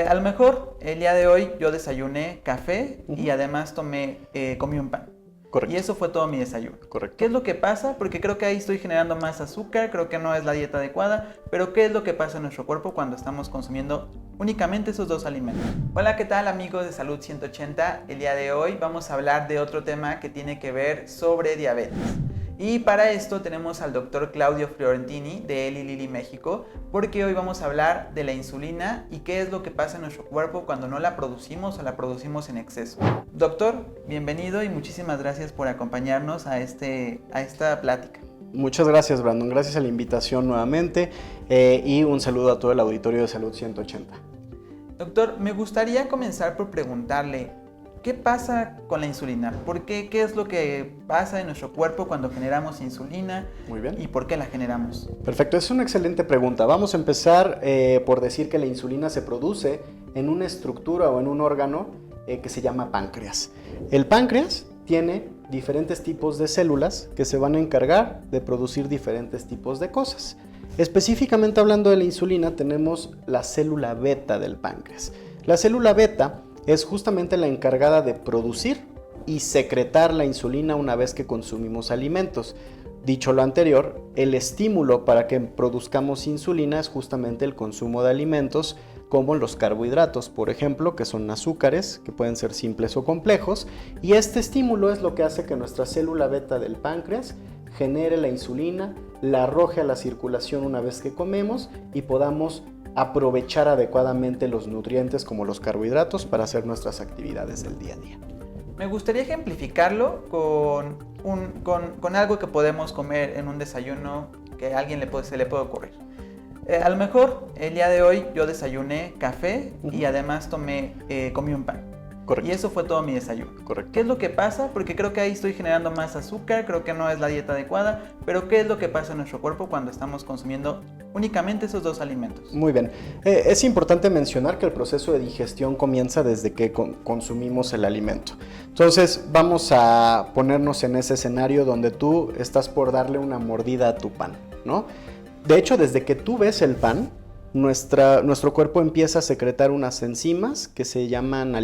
A lo mejor el día de hoy yo desayuné café Ujú. y además comí un pan. Correcto. Y eso fue todo mi desayuno. Correcto. ¿Qué es lo que pasa? Porque creo que ahí estoy generando más azúcar, creo que no es la dieta adecuada, pero ¿qué es lo que pasa en nuestro cuerpo cuando estamos consumiendo únicamente esos dos alimentos? Hola, ¿qué tal amigos de Salud 180? El día de hoy vamos a hablar de otro tema que tiene que ver sobre diabetes. Y para esto tenemos al doctor Claudio Fiorentini de Eli Lilly México, porque hoy vamos a hablar de la insulina y qué es lo que pasa en nuestro cuerpo cuando no la producimos o la producimos en exceso. Doctor, bienvenido y muchísimas gracias por acompañarnos a esta plática. Muchas gracias, Brandon. Gracias a la invitación nuevamente y un saludo a todo el auditorio de Salud 180. Doctor, me gustaría comenzar por preguntarle, ¿qué pasa con la insulina? ¿Por qué? ¿Qué es lo que pasa en nuestro cuerpo cuando generamos insulina? Muy bien. ¿Y por qué la generamos? Perfecto, es una excelente pregunta. Vamos a empezar por decir que la insulina se produce en una estructura o en un órgano que se llama páncreas. El páncreas tiene diferentes tipos de células que se van a encargar de producir diferentes tipos de cosas. Específicamente hablando de la insulina, tenemos la célula beta del páncreas. La célula beta es justamente la encargada de producir y secretar la insulina una vez que consumimos alimentos. Dicho lo anterior, el estímulo para que produzcamos insulina es justamente el consumo de alimentos como los carbohidratos, por ejemplo, que son azúcares, que pueden ser simples o complejos, y este estímulo es lo que hace que nuestra célula beta del páncreas genere la insulina, la arroje a la circulación una vez que comemos y podamos aprovechar adecuadamente los nutrientes como los carbohidratos para hacer nuestras actividades del día a día. Me gustaría ejemplificarlo con algo que podemos comer en un desayuno que a alguien se le puede ocurrir. A lo mejor el día de hoy yo desayuné café y además comí un pan. Correcto. Y eso fue todo mi desayuno. Correcto. ¿Qué es lo que pasa? Porque creo que ahí estoy generando más azúcar, creo que no es la dieta adecuada, pero ¿qué es lo que pasa en nuestro cuerpo cuando estamos consumiendo únicamente esos dos alimentos? Muy bien. Es importante mencionar que el proceso de digestión comienza desde que consumimos el alimento. Entonces vamos a ponernos en ese escenario donde tú estás por darle una mordida a tu pan, ¿no? De hecho, desde que tú ves el pan, nuestro cuerpo empieza a secretar unas enzimas que se llaman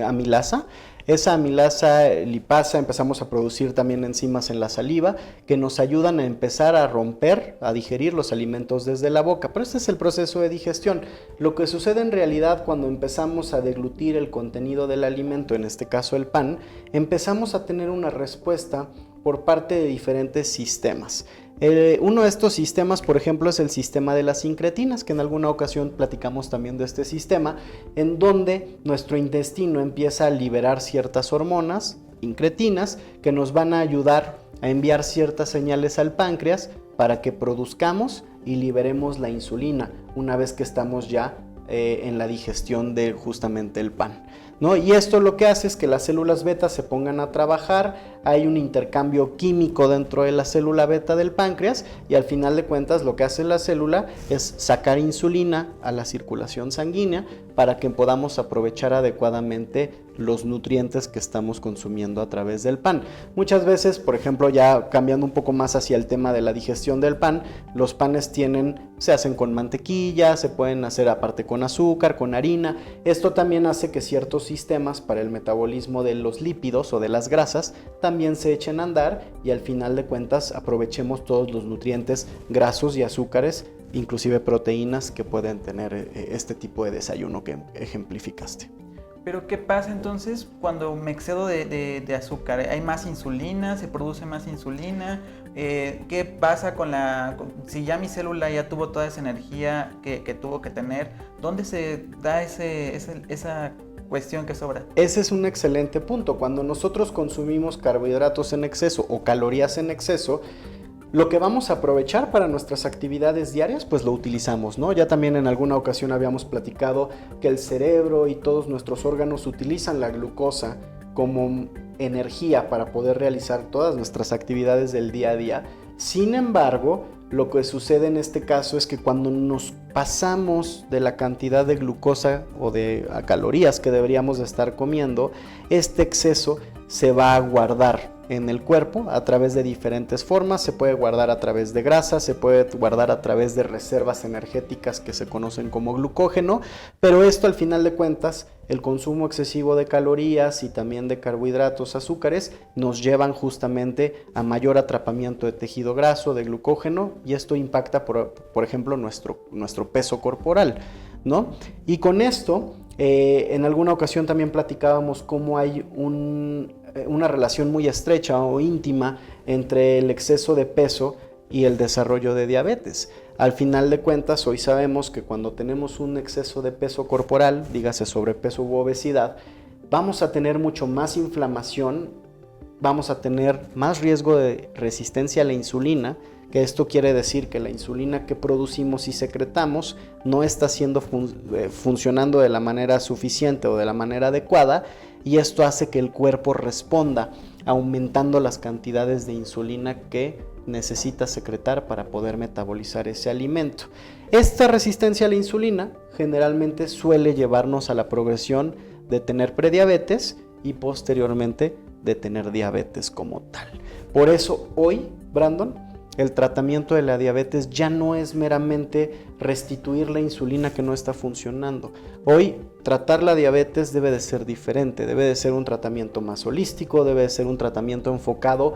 amilasa. Esa amilasa lipasa empezamos a producir también enzimas en la saliva que nos ayudan a empezar a romper, a digerir los alimentos desde la boca. Pero este es el proceso de digestión. Lo que sucede en realidad cuando empezamos a deglutir el contenido del alimento, en este caso el pan, empezamos a tener una respuesta por parte de diferentes sistemas. Uno de estos sistemas, por ejemplo, es el sistema de las incretinas, que en alguna ocasión platicamos también de este sistema, en donde nuestro intestino empieza a liberar ciertas hormonas, incretinas, que nos van a ayudar a enviar ciertas señales al páncreas para que produzcamos y liberemos la insulina una vez que estamos ya en la digestión de justamente el pan, ¿no? Y esto lo que hace es que las células beta se pongan a trabajar, hay un intercambio químico dentro de la célula beta del páncreas y al final de cuentas lo que hace la célula es sacar insulina a la circulación sanguínea para que podamos aprovechar adecuadamente los nutrientes que estamos consumiendo a través del pan. Muchas veces, por ejemplo, ya cambiando un poco más hacia el tema de la digestión del pan, los panes se hacen con mantequilla, se pueden hacer aparte con azúcar, con harina. Esto también hace que ciertos sistemas para el metabolismo de los lípidos o de las grasas también se echen a andar y al final de cuentas aprovechemos todos los nutrientes grasos y azúcares, inclusive proteínas que pueden tener este tipo de desayuno que ejemplificaste. Pero ¿qué pasa entonces cuando me excedo de azúcar? ¿Hay más insulina? ¿Se produce más insulina? ¿Qué pasa si ya mi célula ya tuvo toda esa energía que tuvo que tener? ¿Dónde se da esa cuestión que sobra? Ese es un excelente punto. Cuando nosotros consumimos carbohidratos en exceso o calorías en exceso, lo que vamos a aprovechar para nuestras actividades diarias, pues lo utilizamos, ¿no? Ya también en alguna ocasión habíamos platicado que el cerebro y todos nuestros órganos utilizan la glucosa como energía para poder realizar todas nuestras actividades del día a día. Sin embargo, lo que sucede en este caso es que cuando nos pasamos de la cantidad de glucosa o de calorías que deberíamos de estar comiendo, este exceso se va a guardar en el cuerpo a través de diferentes formas. Se puede guardar a través de grasa, se puede guardar a través de reservas energéticas que se conocen como glucógeno, pero esto al final de cuentas, el consumo excesivo de calorías y también de carbohidratos, azúcares, nos llevan justamente a mayor atrapamiento de tejido graso, de glucógeno, y esto impacta, por ejemplo, nuestro peso corporal, ¿no? Y con esto, en alguna ocasión también platicábamos cómo hay una relación muy estrecha o íntima entre el exceso de peso y el desarrollo de diabetes. Al final de cuentas, hoy sabemos que cuando tenemos un exceso de peso corporal, dígase sobrepeso u obesidad, vamos a tener mucho más inflamación, vamos a tener más riesgo de resistencia a la insulina, que esto quiere decir que la insulina que producimos y secretamos no está funcionando de la manera suficiente o de la manera adecuada, y esto hace que el cuerpo responda aumentando las cantidades de insulina que necesita secretar para poder metabolizar ese alimento. Esta resistencia a la insulina generalmente suele llevarnos a la progresión de tener prediabetes y posteriormente de tener diabetes como tal. Por eso hoy, Brandon, el tratamiento de la diabetes ya no es meramente restituir la insulina que no está funcionando. Hoy, tratar la diabetes debe de ser diferente, debe de ser un tratamiento más holístico, debe de ser un tratamiento enfocado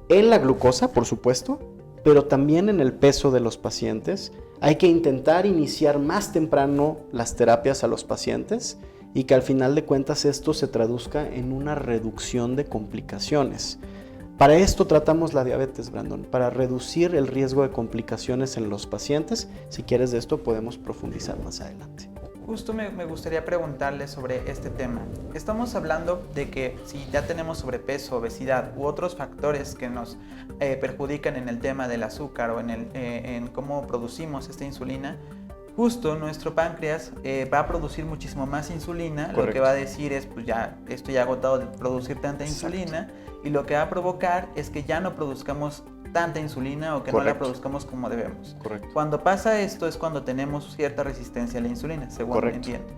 en la glucosa, por supuesto, pero también en el peso de los pacientes. Hay que intentar iniciar más temprano las terapias a los pacientes y que al final de cuentas esto se traduzca en una reducción de complicaciones. Para esto tratamos la diabetes, Brandon, para reducir el riesgo de complicaciones en los pacientes. Si quieres de esto podemos profundizar más adelante. Justo me gustaría preguntarle sobre este tema. Estamos hablando de que si ya tenemos sobrepeso, obesidad u otros factores que nos perjudican en el tema del azúcar o en cómo producimos esta insulina, justo nuestro páncreas va a producir muchísimo más insulina. Correcto. Lo que va a decir es, pues ya estoy agotado de producir tanta insulina, y lo que va a provocar es que ya no produzcamos tanta insulina o que Correcto. No la produzcamos como debemos. Correcto. Cuando pasa esto es cuando tenemos cierta resistencia a la insulina, según Correcto. entiendo.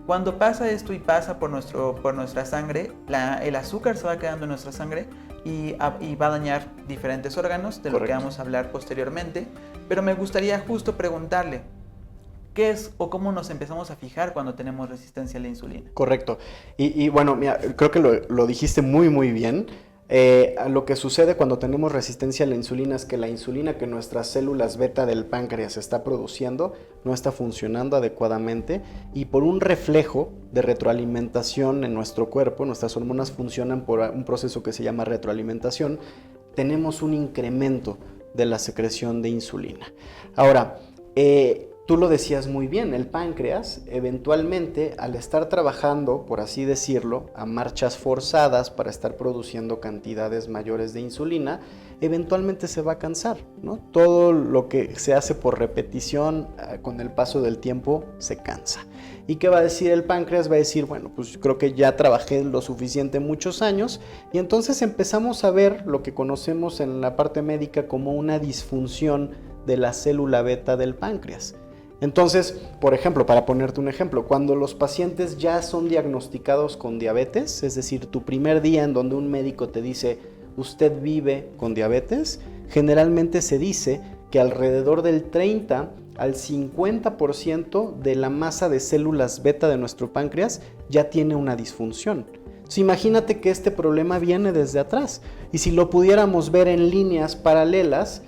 Cuando pasa esto y pasa por nuestra sangre, el azúcar se va quedando en nuestra sangre y va a dañar diferentes órganos, de Correcto. Lo que vamos a hablar posteriormente. Pero me gustaría justo preguntarle, ¿qué es o cómo nos empezamos a fijar cuando tenemos resistencia a la insulina? Correcto. Y bueno, mira, creo que lo dijiste muy, muy bien. Lo que sucede cuando tenemos resistencia a la insulina es que la insulina que nuestras células beta del páncreas está produciendo no está funcionando adecuadamente, y por un reflejo de retroalimentación en nuestro cuerpo, nuestras hormonas funcionan por un proceso que se llama retroalimentación, tenemos un incremento de la secreción de insulina. Ahora, tú lo decías muy bien, el páncreas eventualmente, al estar trabajando, por así decirlo, a marchas forzadas para estar produciendo cantidades mayores de insulina, eventualmente se va a cansar, ¿no? Todo lo que se hace por repetición, con el paso del tiempo, se cansa. ¿Y qué va a decir el páncreas? Va a decir, bueno, pues creo que ya trabajé lo suficiente muchos años, y entonces empezamos a ver lo que conocemos en la parte médica como una disfunción de la célula beta del páncreas. Entonces, por ejemplo, para ponerte un ejemplo, cuando los pacientes ya son diagnosticados con diabetes, es decir, tu primer día en donde un médico te dice, usted vive con diabetes, generalmente se dice que alrededor del 30 al 50% de la masa de células beta de nuestro páncreas ya tiene una disfunción. Entonces, imagínate que este problema viene desde atrás, y si lo pudiéramos ver en líneas paralelas,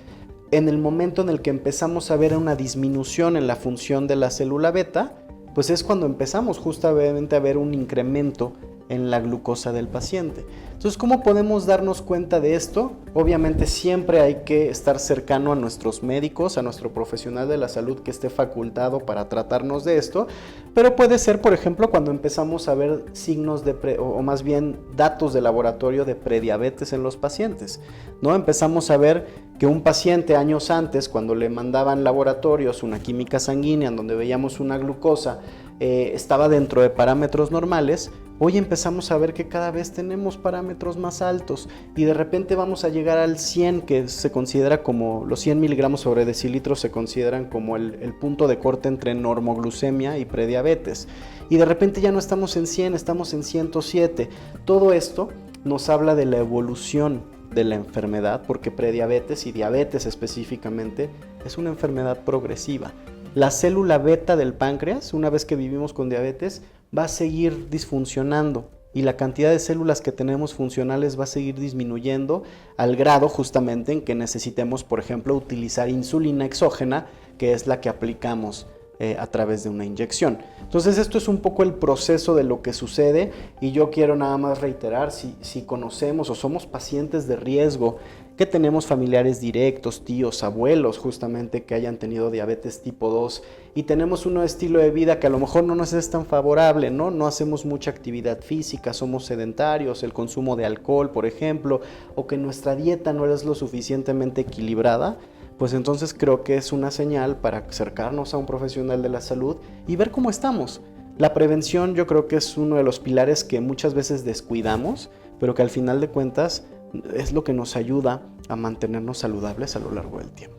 en el momento en el que empezamos a ver una disminución en la función de la célula beta, pues es cuando empezamos justamente a ver un incremento en la glucosa del paciente. Entonces, ¿cómo podemos darnos cuenta de esto? Obviamente siempre hay que estar cercano a nuestros médicos, a nuestro profesional de la salud que esté facultado para tratarnos de esto, pero puede ser, por ejemplo, cuando empezamos a ver signos o más bien datos de laboratorio de prediabetes en los pacientes, ¿no? Empezamos a ver que un paciente años antes, cuando le mandaban laboratorios, una química sanguínea en donde veíamos una glucosa, estaba dentro de parámetros normales. Hoy empezamos a ver que cada vez tenemos parámetros más altos, y de repente vamos a llegar al 100, que se considera como los 100 miligramos sobre decilitro se consideran como el punto de corte entre normoglucemia y prediabetes, y de repente ya no estamos en 100, estamos en 107. Todo esto nos habla de la evolución de la enfermedad, porque prediabetes y diabetes específicamente es una enfermedad progresiva. La célula beta del páncreas, una vez que vivimos con diabetes, va a seguir disfuncionando y la cantidad de células que tenemos funcionales va a seguir disminuyendo al grado justamente en que necesitemos, por ejemplo, utilizar insulina exógena, que es la que aplicamos a través de una inyección. Entonces esto es un poco el proceso de lo que sucede y yo quiero nada más reiterar, si conocemos o somos pacientes de riesgo, que tenemos familiares directos, tíos, abuelos justamente que hayan tenido diabetes tipo 2 y tenemos un estilo de vida que a lo mejor no nos es tan favorable, ¿no? No hacemos mucha actividad física, somos sedentarios, el consumo de alcohol, por ejemplo, o que nuestra dieta no es lo suficientemente equilibrada, pues entonces creo que es una señal para acercarnos a un profesional de la salud y ver cómo estamos. La prevención yo creo que es uno de los pilares que muchas veces descuidamos, pero que al final de cuentas es lo que nos ayuda a mantenernos saludables a lo largo del tiempo.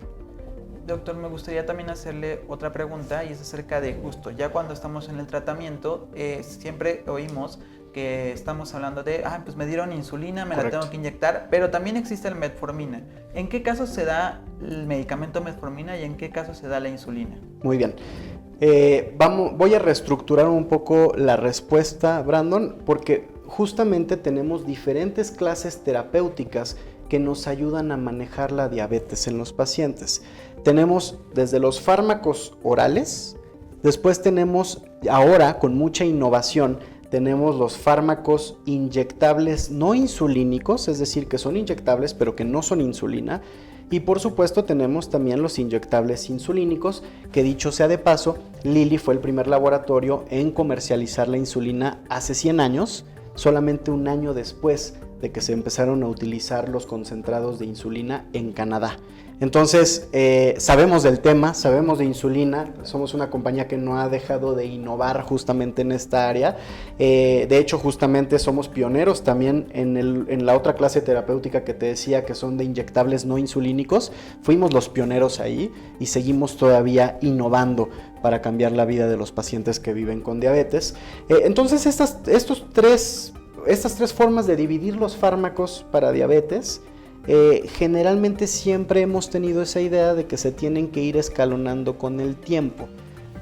Doctor, me gustaría también hacerle otra pregunta y es acerca de justo, ya cuando estamos en el tratamiento, siempre oímos que estamos hablando de, pues me dieron insulina, me Correcto. la tengo que inyectar, pero también existe el metformina. ¿En qué casos se da el medicamento metformina y en qué casos se da la insulina? Muy bien. Voy a reestructurar un poco la respuesta, Brandon, porque justamente tenemos diferentes clases terapéuticas que nos ayudan a manejar la diabetes en los pacientes. Tenemos desde los fármacos orales, después tenemos ahora con mucha innovación, tenemos los fármacos inyectables no insulínicos, es decir, que son inyectables pero que no son insulina. Y por supuesto tenemos también los inyectables insulínicos, que dicho sea de paso, Lilly fue el primer laboratorio en comercializar la insulina hace 100 años, solamente un año después de que se empezaron a utilizar los concentrados de insulina en Canadá. Entonces, sabemos del tema, sabemos de insulina, somos una compañía que no ha dejado de innovar justamente en esta área. De hecho, justamente somos pioneros también en la otra clase terapéutica que te decía, que son de inyectables no insulínicos. Fuimos los pioneros ahí y seguimos todavía innovando para cambiar la vida de los pacientes que viven con diabetes. Entonces, estas tres formas de dividir los fármacos para diabetes, generalmente siempre hemos tenido esa idea de que se tienen que ir escalonando con el tiempo,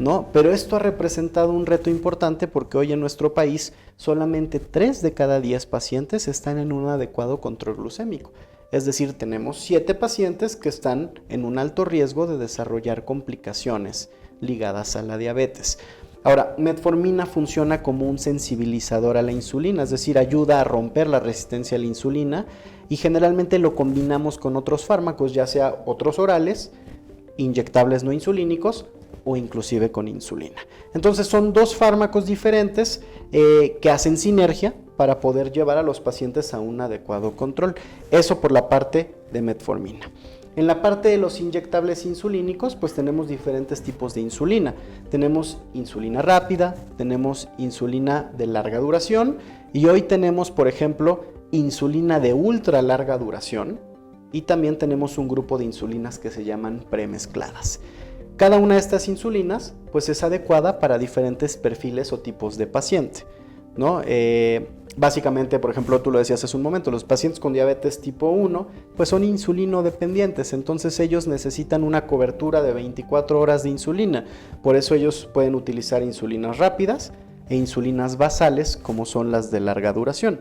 ¿no? Pero esto ha representado un reto importante porque hoy en nuestro país solamente 3 de cada 10 pacientes están en un adecuado control glucémico. Es decir, tenemos 7 pacientes que están en un alto riesgo de desarrollar complicaciones ligadas a la diabetes. Ahora, metformina funciona como un sensibilizador a la insulina, es decir, ayuda a romper la resistencia a la insulina y generalmente lo combinamos con otros fármacos, ya sea otros orales, inyectables no insulínicos o inclusive con insulina. Entonces son 2 fármacos diferentes que hacen sinergia para poder llevar a los pacientes a un adecuado control. Eso por la parte de metformina. En la parte de los inyectables insulínicos, pues tenemos diferentes tipos de insulina. Tenemos insulina rápida, tenemos insulina de larga duración y hoy tenemos, por ejemplo, insulina de ultra larga duración y también tenemos un grupo de insulinas que se llaman premezcladas. Cada una de estas insulinas, pues es adecuada para diferentes perfiles o tipos de paciente, ¿no? Básicamente, por ejemplo, tú lo decías hace un momento, los pacientes con diabetes tipo 1 pues son insulino dependientes, entonces ellos necesitan una cobertura de 24 horas de insulina, por eso ellos pueden utilizar insulinas rápidas e insulinas basales como son las de larga duración.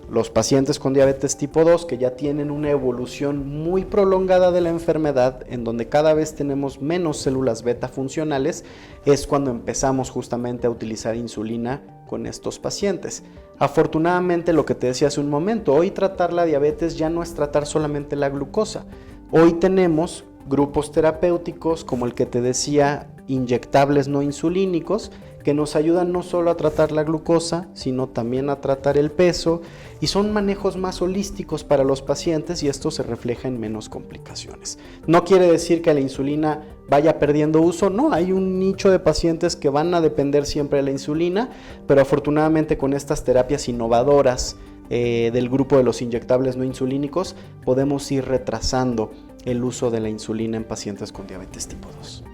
Los pacientes con diabetes tipo 2 que ya tienen una evolución muy prolongada de la enfermedad, en donde cada vez tenemos menos células beta funcionales, es cuando empezamos justamente a utilizar insulina con estos pacientes. Afortunadamente, lo que te decía hace un momento, hoy tratar la diabetes ya no es tratar solamente la glucosa. Hoy tenemos grupos terapéuticos como el que te decía, inyectables no insulínicos, que nos ayudan no solo a tratar la glucosa, sino también a tratar el peso, y son manejos más holísticos para los pacientes y esto se refleja en menos complicaciones. No quiere decir que la insulina vaya perdiendo uso, no, hay un nicho de pacientes que van a depender siempre de la insulina, pero afortunadamente con estas terapias innovadoras del grupo de los inyectables no insulínicos, podemos ir retrasando el uso de la insulina en pacientes con diabetes tipo 2.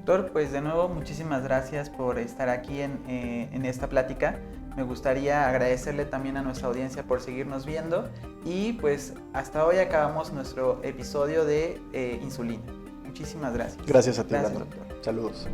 Doctor, pues de nuevo muchísimas gracias por estar aquí en esta plática. Me gustaría agradecerle también a nuestra audiencia por seguirnos viendo y pues hasta hoy acabamos nuestro episodio de insulina. Muchísimas gracias. Gracias a ti, Gracias, Brandon. doctor. Saludos.